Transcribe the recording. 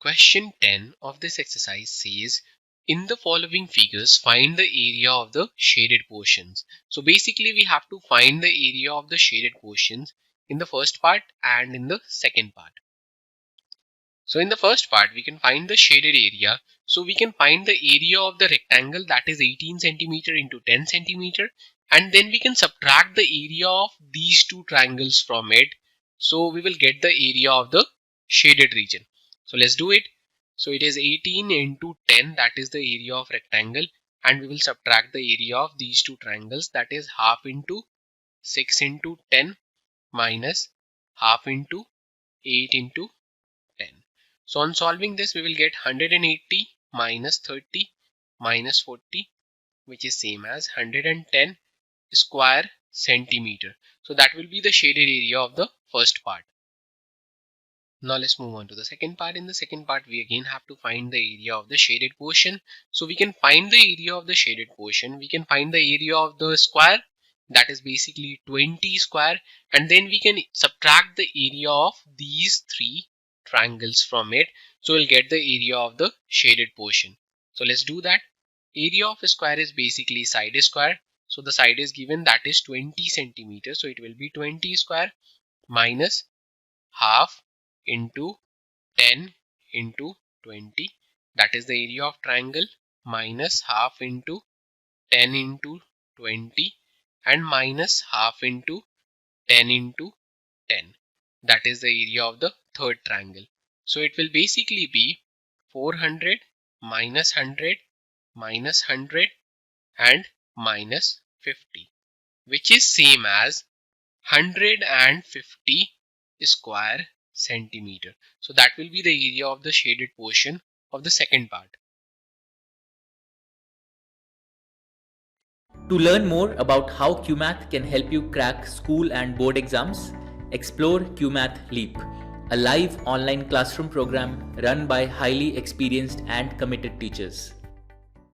Question 10 of this exercise says, in the following figures, find the area of the shaded portions. So basically we have to find the area of the shaded portions in the first part and in the second part. So in the first part, we can find the shaded area. So we can find the area of the rectangle, that is 18 centimeter into 10 centimeter. And then we can subtract the area of these two triangles from it. So we will get the area of the shaded region. So let's do it. So it is 18 into 10, that is the area of rectangle. And we will subtract the area of these two triangles, that is half into 6 into 10 minus half into 8 into 10. So on solving this, we will get 180 minus 30 minus 40, which is same as 110 square centimeter. So that will be the shaded area of the first part. Now let's move on to the second part. In the second part, we again have to find the area of the shaded portion. So we can find the area of the shaded portion. We can find the area of the square, that is basically 20 square, and then we can subtract the area of these three triangles from it. So we'll get the area of the shaded portion. So let's do that. Area of a square is basically side square. So the side is given, that is 20 centimeters. So it will be 20 square minus half into 10 into 20, that is the area of triangle, minus half into 10 into 20 and minus half into 10 into 10, that is the area of the third triangle. So it will basically be 400 minus 100 minus 100 and minus 50, which is same as 150 square centimeter. So that will be the area of the shaded portion of the second part. To learn more about how QMath can help you crack school and board exams, explore QMath Leap, a live online classroom program run by highly experienced and committed teachers.